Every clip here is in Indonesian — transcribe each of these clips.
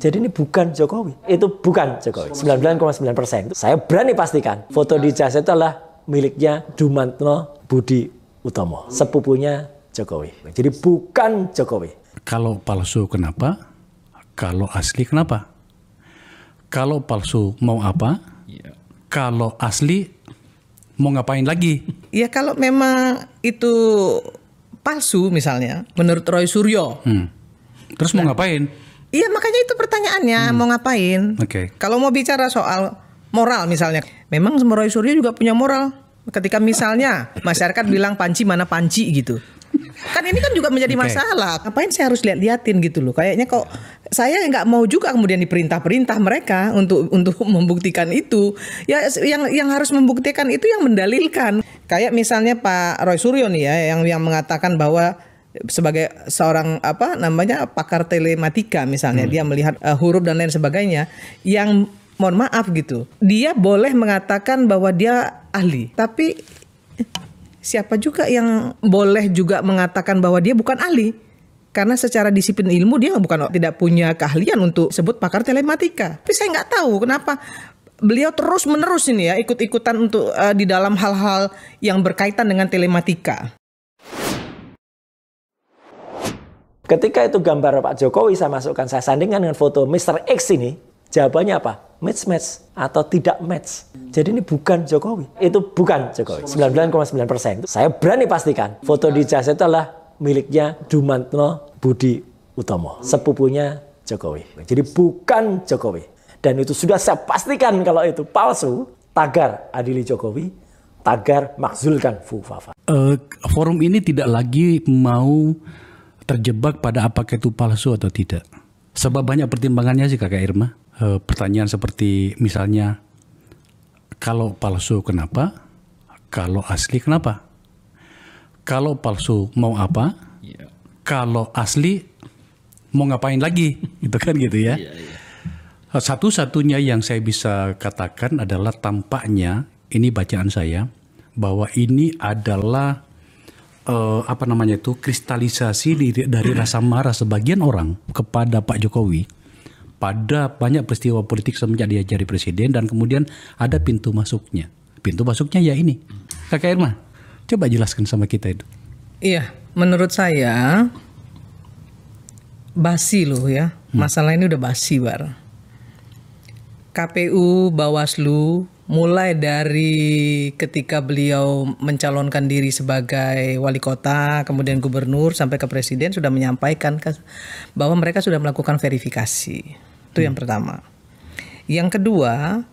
Jadi ini bukan Jokowi. Itu bukan Jokowi. 99,9%. Saya berani pastikan foto di ijazah itu adalah miliknya Dumantno Budi Utomo, sepupunya Jokowi. Jadi bukan Jokowi. Kalau palsu kenapa? Kalau asli kenapa? Kalau palsu mau apa? Kalau asli mau ngapain lagi? Ya kalau memang itu palsu misalnya, menurut Roy Suryo. Terus mau ngapain? Iya makanya itu pertanyaannya, mau ngapain? Oke. Kalau mau bicara soal moral misalnya, memang Roy Suryo juga punya moral. Ketika misalnya masyarakat bilang panci mana panci gitu. Kan ini kan juga menjadi masalah. Ngapain saya harus lihat-liatin gitu loh. Kayaknya kok saya nggak mau juga kemudian diperintah-perintah mereka untuk membuktikan itu. Ya yang harus membuktikan itu yang mendalilkan. Kayak misalnya Pak Roy Suryo nih ya yang mengatakan bahwa sebagai seorang pakar telematika misalnya dia melihat huruf dan lain sebagainya yang mohon maaf gitu. Dia boleh mengatakan bahwa dia ahli, tapi siapa juga yang boleh juga mengatakan bahwa dia bukan ahli? Karena secara disiplin ilmu dia tidak punya keahlian untuk sebut pakar telematika. Tapi saya nggak tahu kenapa beliau terus menerus ini ya ikut-ikutan untuk di dalam hal-hal yang berkaitan dengan telematika. Ketika itu gambar Pak Jokowi saya masukkan, saya sandingkan dengan foto Mr. X ini, jawabannya apa? Match atau tidak match. Jadi ini bukan Jokowi. Itu bukan Jokowi. 99,9%. Saya berani pastikan foto di ijazah itu adalah miliknya Dumantno Budi Utomo, sepupunya Jokowi. Jadi bukan Jokowi. Dan itu sudah saya pastikan kalau itu palsu, tagar adili Jokowi, tagar makzulkan Fufafa. Forum ini tidak lagi mau terjebak pada apakah itu palsu atau tidak. Sebab banyak pertimbangannya sih Kakak Irma. Pertanyaan seperti misalnya, kalau palsu kenapa? Kalau asli kenapa? Kalau palsu mau apa? Kalau asli mau ngapain lagi? Gitu kan gitu ya. Satu-satunya yang saya bisa katakan adalah tampaknya, ini bacaan saya, bahwa ini adalah kristalisasi dari rasa marah sebagian orang kepada Pak Jokowi pada banyak peristiwa politik semenjak dia jadi presiden, dan kemudian ada pintu masuknya. Pintu masuknya ya ini. Kakak Irma, coba jelaskan sama kita itu. Iya, menurut saya basi loh ya. Masalah ini udah basi, Bar. KPU, Bawaslu, mulai dari ketika beliau mencalonkan diri sebagai wali kota, kemudian gubernur, sampai ke presiden sudah menyampaikan bahwa mereka sudah melakukan verifikasi. Itu yang pertama. Yang kedua,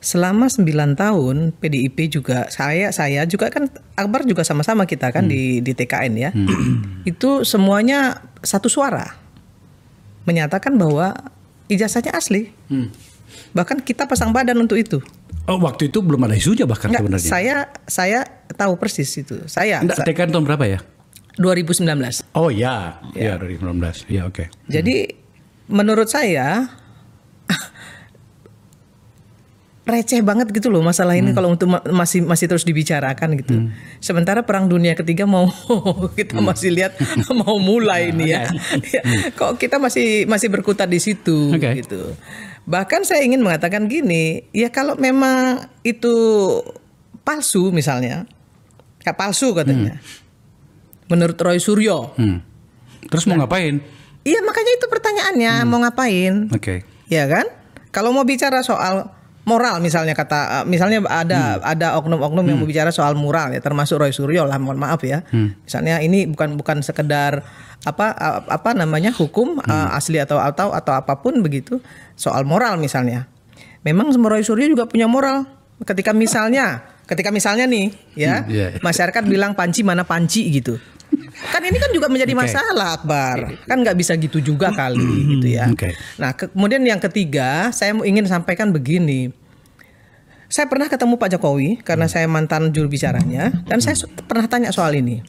selama 9 tahun PDIP juga, saya juga kan, Akbar juga sama-sama kita kan di TKN ya. Itu semuanya satu suara menyatakan bahwa ijazahnya asli. Bahkan kita pasang badan untuk itu. Oh, waktu itu belum ada isunya bahkan sebenarnya. Saya tahu persis itu. TKN tahun berapa ya? 2019. Oh ya 2019. Ya oke. Jadi menurut saya receh banget gitu loh masalah ini kalau untuk masih terus dibicarakan gitu. Sementara Perang Dunia Ketiga kita masih lihat mau mulai ini ya. Kok kita masih berkutat di situ gitu. Bahkan saya ingin mengatakan gini, ya kalau memang itu palsu misalnya, palsu katanya. Menurut Roy Suryo. Terus mau ngapain? Iya makanya itu pertanyaannya, mau ngapain? Ya kan? Kalau mau bicara soal moral misalnya misalnya ada oknum-oknum yang mau bicara soal moral ya, termasuk Roy Suryo lah, mohon maaf ya. Misalnya ini bukan sekedar hukum asli atau apapun begitu, soal moral misalnya. Memang Roy Suryo juga punya moral. Ketika misalnya nih ya, masyarakat bilang panci mana panci gitu. Kan ini kan juga menjadi masalah, Akbar. Kan nggak bisa gitu juga kali gitu ya. Nah, kemudian yang ketiga, saya ingin sampaikan begini. Saya pernah ketemu Pak Jokowi karena saya mantan juru bicaranya, dan saya pernah tanya soal ini.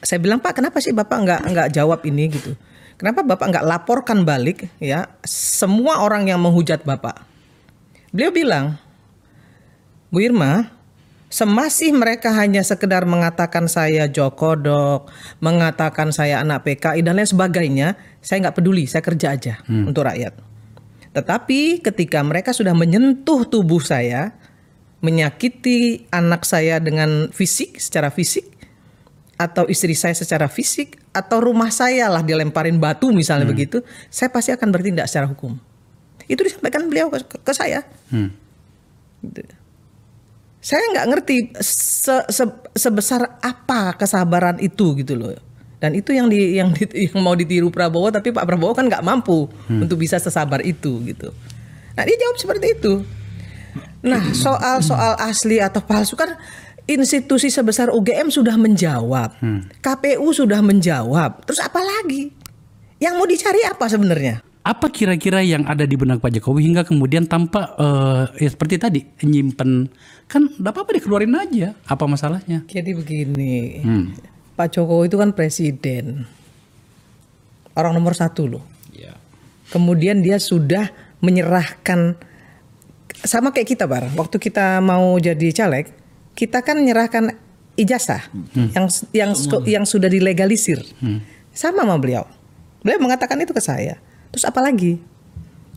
Saya bilang, Pak, kenapa sih Bapak nggak jawab ini gitu? Kenapa Bapak nggak laporkan balik ya semua orang yang menghujat Bapak? Beliau bilang, Bu Irma, semasih mereka hanya sekedar mengatakan saya jokodok, mengatakan saya anak PKI dan lain sebagainya, saya nggak peduli, saya kerja aja untuk rakyat. Tetapi ketika mereka sudah menyentuh tubuh saya, menyakiti anak saya dengan fisik, secara fisik, atau istri saya secara fisik, atau rumah saya lah dilemparin batu misalnya begitu, saya pasti akan bertindak secara hukum. Itu disampaikan beliau ke saya. Gitu. Saya nggak ngerti sebesar apa kesabaran itu gitu loh. Dan itu yang mau ditiru Prabowo, tapi Pak Prabowo kan nggak mampu untuk bisa sesabar itu gitu. Nah dia jawab seperti itu. Nah soal asli atau palsu kan institusi sebesar UGM sudah menjawab, KPU sudah menjawab. Terus apa lagi? Yang mau dicari apa sebenarnya? Apa kira-kira yang ada di benak Pak Jokowi hingga kemudian tampak ya seperti tadi nyimpen, kan enggak apa-apa dikeluarin aja, apa masalahnya? Jadi begini, Pak Jokowi itu kan presiden, orang nomor 1 loh. Ya. Kemudian dia sudah menyerahkan, sama kayak kita Bar, waktu kita mau jadi caleg, kita kan menyerahkan ijazah yang sudah dilegalisir, sama beliau. Beliau mengatakan itu ke saya. Terus apa lagi?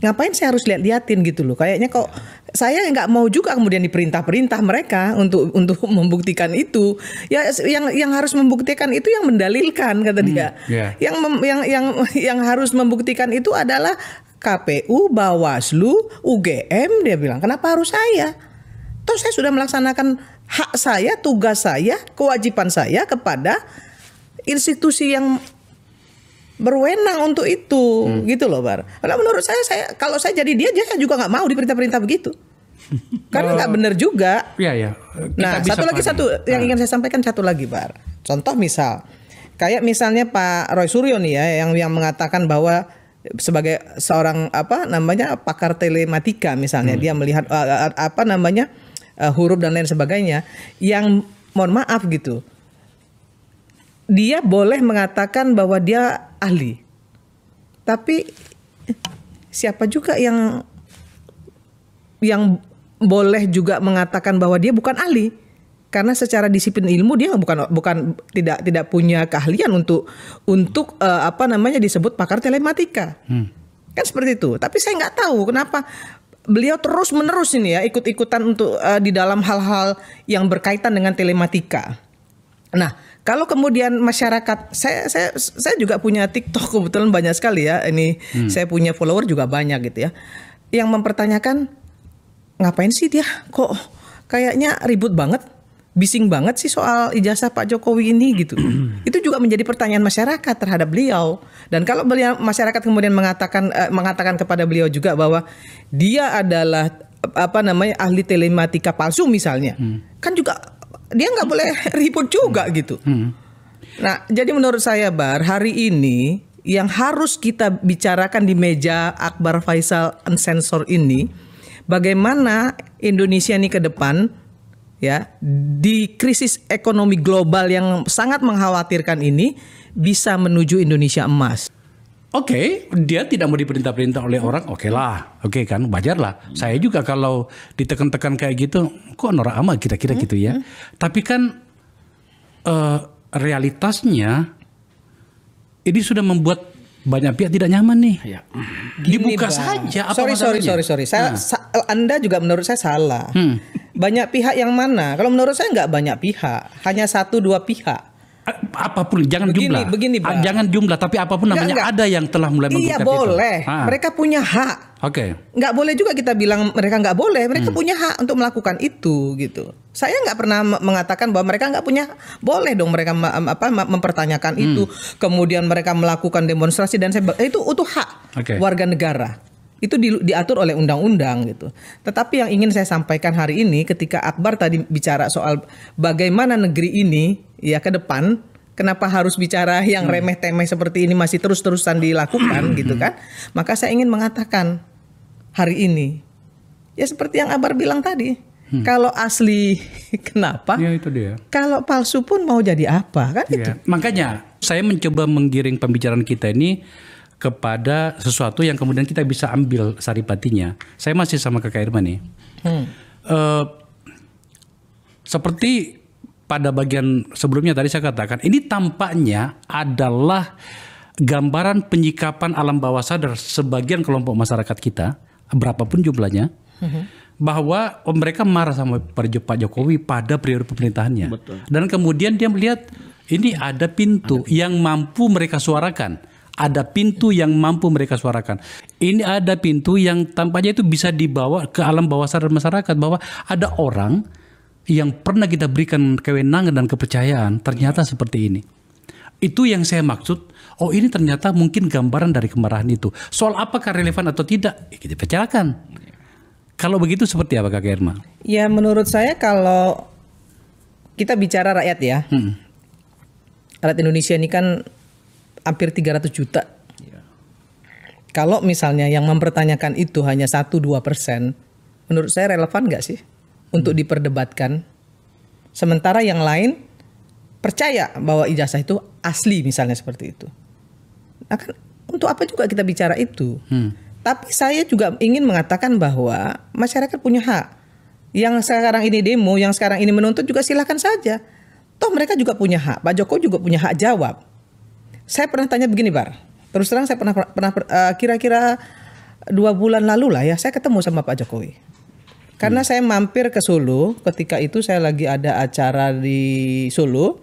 Ngapain saya harus liatin gitu loh? Kayaknya kok saya nggak mau juga kemudian diperintah mereka untuk membuktikan itu. Ya yang harus membuktikan itu yang mendalilkan kata dia. Yeah. Yang harus membuktikan itu adalah KPU, Bawaslu, UGM, dia bilang. Kenapa harus saya? Toh saya sudah melaksanakan hak saya, tugas saya, kewajiban saya kepada institusi yang berwenang untuk itu, gitu loh Bar. Karena menurut saya kalau saya jadi dia saya juga nggak mau diperintah begitu. Karena nggak benar juga. Iya. Nah satu yang ingin saya sampaikan satu lagi Bar. Contoh misal, kayak misalnya Pak Roy Suryo nih ya, yang mengatakan bahwa sebagai seorang pakar telematika misalnya, dia melihat huruf dan lain sebagainya, yang mohon maaf gitu. Dia boleh mengatakan bahwa dia ahli. Tapi siapa juga yang boleh juga mengatakan bahwa dia bukan ahli? Karena secara disiplin ilmu dia tidak punya keahlian untuk disebut pakar telematika. Kan seperti itu. Tapi saya nggak tahu kenapa beliau terus menerus ini ya ikut-ikutan untuk di dalam hal-hal yang berkaitan dengan telematika. Nah, kalau kemudian masyarakat, saya juga punya TikTok kebetulan banyak sekali ya. Ini saya punya follower juga banyak gitu ya. Yang mempertanyakan, ngapain sih dia kok kayaknya ribut banget, bising banget sih soal ijazah Pak Jokowi ini gitu. Itu juga menjadi pertanyaan masyarakat terhadap beliau. Dan kalau masyarakat kemudian mengatakan kepada beliau juga bahwa dia adalah ahli telematika palsu misalnya, kan juga dia nggak boleh ribut juga gitu. Nah, jadi menurut saya Bar, hari ini yang harus kita bicarakan di meja Akbar Faisal Unsensor ini, bagaimana Indonesia ini ke depan ya di krisis ekonomi global yang sangat mengkhawatirkan ini bisa menuju Indonesia emas. Oke, dia tidak mau diperintah-perintah oleh orang, oke kan, wajar lah. Saya juga kalau ditekan-tekan kayak gitu, kok norak amat kira-kira gitu ya. Tapi kan realitasnya ini sudah membuat banyak pihak tidak nyaman nih. Ya. Dibuka saja. Apa sorry. Anda juga menurut saya salah. Banyak pihak yang mana? Kalau menurut saya nggak banyak pihak, hanya 1-2 pihak. Apapun, jangan jumlah. Begini, jangan jumlah, tapi apapun namanya ada yang telah mulai Iya membuka boleh. itu. Mereka punya hak. Oke. Nggak boleh juga kita bilang mereka nggak boleh. Mereka punya hak untuk melakukan itu gitu. Saya nggak pernah mengatakan bahwa mereka nggak punya. Boleh dong mereka mempertanyakan itu. Kemudian mereka melakukan demonstrasi dan itu hak warga negara. Itu diatur oleh undang-undang gitu. Tetapi yang ingin saya sampaikan hari ini ketika Akbar tadi bicara soal bagaimana negeri ini ya ke depan, kenapa harus bicara yang remeh-temeh seperti ini masih terus-terusan dilakukan gitu kan. Maka saya ingin mengatakan hari ini ya seperti yang Akbar bilang tadi. Kalau asli kenapa? Ya itu dia. Kalau palsu pun mau jadi apa kan itu. Makanya saya mencoba menggiring pembicaraan kita ini kepada sesuatu yang kemudian kita bisa ambil saripatinya. Saya masih sama Kakak Irma nih. Seperti pada bagian sebelumnya tadi saya katakan, ini tampaknya adalah gambaran penyikapan alam bawah sadar sebagian kelompok masyarakat kita, berapapun jumlahnya, bahwa mereka marah sama Pak Jokowi pada periode pemerintahannya. Betul. Dan kemudian dia melihat ini ada pintu yang mampu mereka suarakan. Ada pintu yang mampu mereka suarakan. Ini ada pintu yang tampaknya itu bisa dibawa ke alam bawah sadar masyarakat, bahwa ada orang yang pernah kita berikan kewenangan dan kepercayaan ternyata seperti ini. Itu yang saya maksud. Oh, ini ternyata mungkin gambaran dari kemarahan itu. Soal apakah relevan atau tidak, kita bicarakan. Kalau begitu seperti apa Kak Irma? Ya menurut saya kalau kita bicara rakyat ya, rakyat Indonesia ini kan hampir 300 juta. Kalau misalnya yang mempertanyakan itu hanya 1-2%, menurut saya relevan nggak sih untuk diperdebatkan? Sementara yang lain percaya bahwa ijazah itu asli misalnya seperti itu. Nah, kan, untuk apa juga kita bicara itu? Tapi saya juga ingin mengatakan bahwa masyarakat punya hak. Yang sekarang ini demo, yang sekarang ini menuntut juga silakan saja. Toh mereka juga punya hak. Pak Jokowi juga punya hak jawab. Saya pernah tanya begini, Bar. Terus terang saya pernah kira-kira 2 bulan lalu lah ya, saya ketemu sama Pak Jokowi. Karena saya mampir ke Solo, ketika itu saya lagi ada acara di Solo.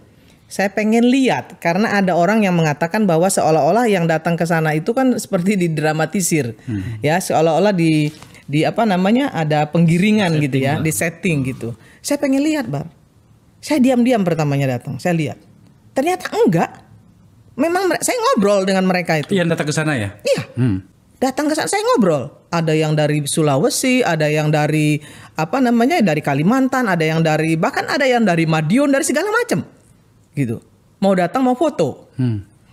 Saya pengen lihat karena ada orang yang mengatakan bahwa seolah-olah yang datang ke sana itu kan seperti didramatisir. Ya, seolah-olah di apa namanya ada penggiringan gitu ya, di setting gitu. Saya pengen lihat, Bar. Saya diam-diam pertamanya datang, saya lihat. Ternyata enggak. Memang saya ngobrol dengan mereka itu. Yang datang ke sana ya? Iya. Datang ke sana saya ngobrol. Ada yang dari Sulawesi, ada yang dari apa namanya dari Kalimantan, ada yang dari bahkan ada yang dari Madiun, dari segala macam. Gitu. Mau datang mau foto.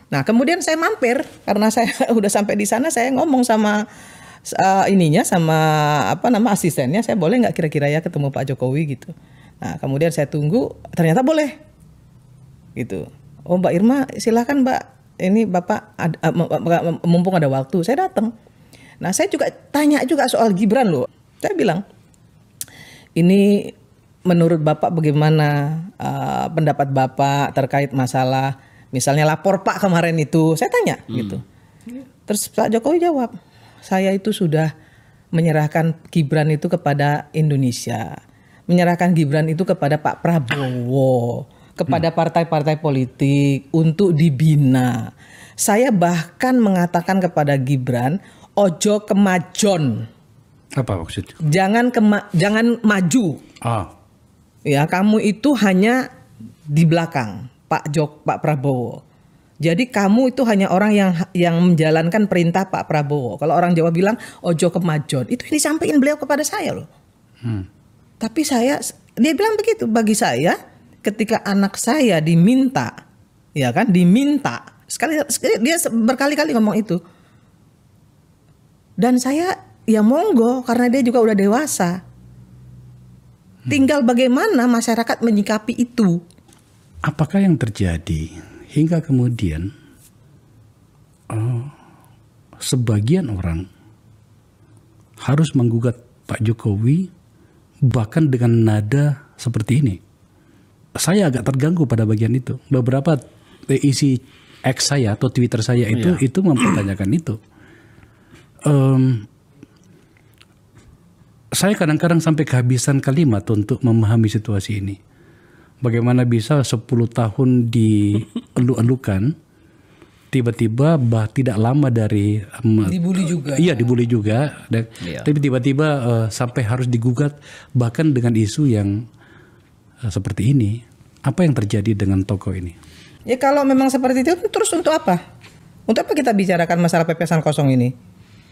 Nah, kemudian saya mampir karena saya udah sampai di sana, saya ngomong sama sama apa nama asistennya, saya boleh nggak kira-kira ya ketemu Pak Jokowi gitu. Nah, kemudian saya tunggu, ternyata boleh. Gitu. Oh, Mbak Irma, silakan Mbak. Ini Bapak mumpung ada waktu, saya datang. Nah, saya juga tanya juga soal Gibran loh. Saya bilang, ini menurut Bapak bagaimana pendapat Bapak terkait masalah misalnya lapor Pak kemarin itu? Saya tanya gitu. Terus Pak Jokowi jawab, saya itu sudah menyerahkan Gibran itu kepada Indonesia. Menyerahkan Gibran itu kepada Pak Prabowo. Kepada partai-partai politik untuk dibina. Saya bahkan mengatakan kepada Gibran, ojo kemajon. Apa maksudnya? Jangan maju. Ya, kamu itu hanya di belakang Pak Prabowo. Jadi kamu itu hanya orang yang menjalankan perintah Pak Prabowo. Kalau orang Jawa bilang ojo kemajon, itu yang disampaikan beliau kepada saya loh. Tapi dia bilang begitu, bagi saya ketika anak saya diminta, ya kan, diminta sekali dia berkali-kali ngomong itu, dan saya ya monggo karena dia juga udah dewasa. Tinggal bagaimana masyarakat menyikapi itu. Apakah yang terjadi hingga kemudian sebagian orang harus menggugat Pak Jokowi bahkan dengan nada seperti ini? Saya agak terganggu pada bagian itu. Beberapa isi X saya atau Twitter saya itu mempertanyakan itu. Saya kadang-kadang sampai kehabisan kalimat untuk memahami situasi ini. Bagaimana bisa 10 tahun dielu-elukan, tiba-tiba tidak lama dari dibully juga. Iya, dibully juga. Tapi tiba-tiba sampai harus digugat bahkan dengan isu yang seperti ini. Apa yang terjadi dengan tokoh ini? Ya kalau memang seperti itu, terus untuk apa? Untuk apa kita bicarakan masalah pepesan kosong ini?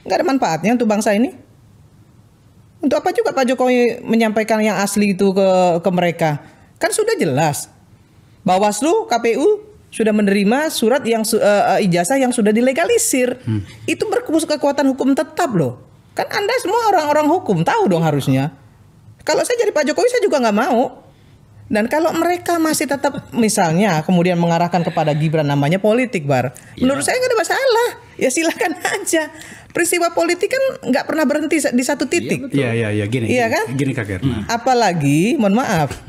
Nggak ada manfaatnya untuk bangsa ini. Untuk apa juga Pak Jokowi menyampaikan yang asli itu ke mereka? Kan sudah jelas. Bawaslu, KPU sudah menerima surat yang ijazah yang sudah dilegalisir. Itu berkekuatan hukum tetap loh. Kan Anda semua orang-orang hukum, tahu dong harusnya. Kalau saya jadi Pak Jokowi, saya juga nggak mau. Dan kalau mereka masih tetap misalnya kemudian mengarahkan kepada Gibran, namanya politik, Bar. Menurut saya nggak ada masalah. Ya silakan aja. Peristiwa politik kan nggak pernah berhenti di satu titik. Iya. Gini Iya kan? Gini Kak Irma. Apalagi, mohon maaf.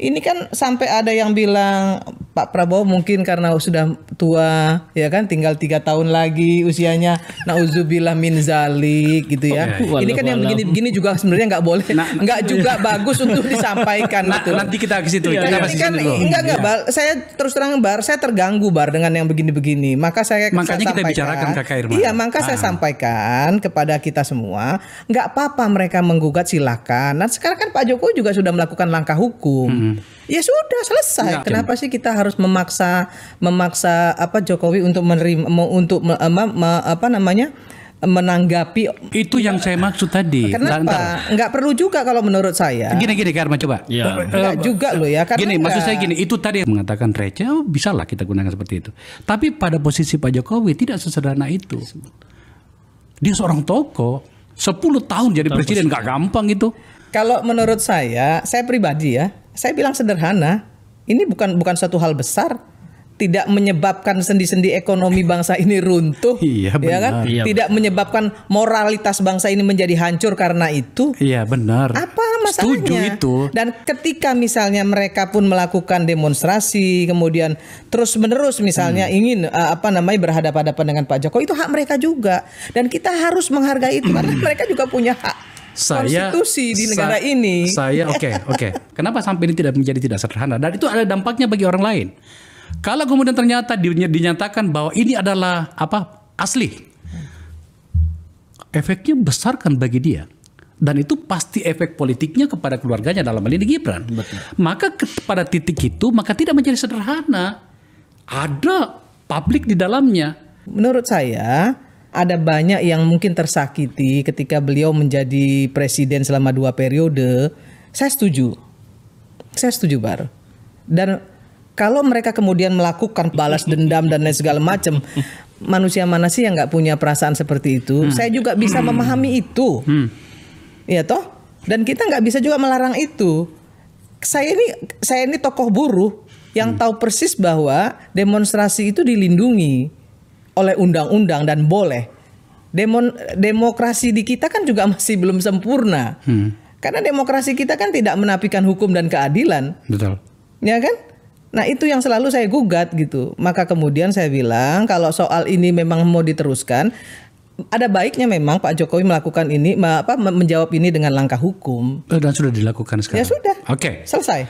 Ini kan sampai ada yang bilang Pak Prabowo mungkin karena sudah tua, ya kan, tinggal 3 tahun lagi usianya, nauzubillah min zalik gitu ya. Ini kan yang begini-begini juga sebenarnya nggak boleh, nggak juga bagus untuk disampaikan gitu. Nanti kita ke situ. Kita Ini masih kan sini dulu. enggak Bar. Saya terus terang Bar, saya terganggu Bar dengan yang begini-begini. Makanya kita sampaikan, bicarakan Kakak Irma. Iya, maka saya sampaikan kepada kita semua, nggak apa-apa mereka menggugat, silakan. Nah sekarang kan Pak Jokowi juga sudah melakukan langkah hukum. Ya sudah selesai. Kenapa sih kita harus memaksa apa Jokowi untuk menerima, untuk menanggapi? Itu yang saya maksud tadi. Kenapa? Nggak perlu juga kalau menurut saya. Gini Karma, coba. Nggak juga loh ya. Gini, maksud saya gini, itu tadi mengatakan receh, bisa lah kita gunakan seperti itu. Tapi pada posisi Pak Jokowi tidak sesederhana itu. Dia seorang tokoh, 10 tahun jadi presiden, nggak gampang itu. Kalau menurut saya pribadi ya, saya bilang sederhana. Ini bukan suatu hal besar. Tidak menyebabkan sendi-sendi ekonomi bangsa ini runtuh, Iya, ya kan? benar. Tidak menyebabkan moralitas bangsa ini menjadi hancur karena itu. Iya benar. Apa masalahnya? Setuju itu. Dan ketika misalnya mereka pun melakukan demonstrasi, kemudian terus-menerus misalnya ingin berhadapan-hadapan dengan Pak Jokowi, itu hak mereka juga. Dan kita harus menghargai itu karena mereka juga punya hak konstitusi di negara ini. Oke. Kenapa sampai ini tidak sederhana? Dan itu ada dampaknya bagi orang lain. Kalau kemudian ternyata dinyatakan bahwa ini adalah asli, efeknya besar kan bagi dia. Dan itu pasti efek politiknya kepada keluarganya, dalam hal ini Gibran. Betul. Maka pada titik itu maka tidak menjadi sederhana. Ada publik di dalamnya. Menurut saya ada banyak yang mungkin tersakiti ketika beliau menjadi presiden selama 2 periode. Saya setuju Bar. Dan kalau mereka kemudian melakukan balas dendam dan lain segala macam, manusia mana sih yang nggak punya perasaan seperti itu? Saya juga bisa memahami itu, ya toh. Dan kita nggak bisa juga melarang itu. Saya ini tokoh buruh yang tahu persis bahwa demonstrasi itu dilindungi oleh undang-undang dan boleh. Demokrasi di kita kan juga masih belum sempurna. Karena demokrasi kita kan tidak menafikan hukum dan keadilan. Betul. Ya kan? Nah, itu yang selalu saya gugat gitu. Maka kemudian saya bilang kalau soal ini memang mau diteruskan, ada baiknya memang Pak Jokowi melakukan ini menjawab ini dengan langkah hukum. Dan sudah dilakukan sekarang. Ya sudah. Oke. Selesai.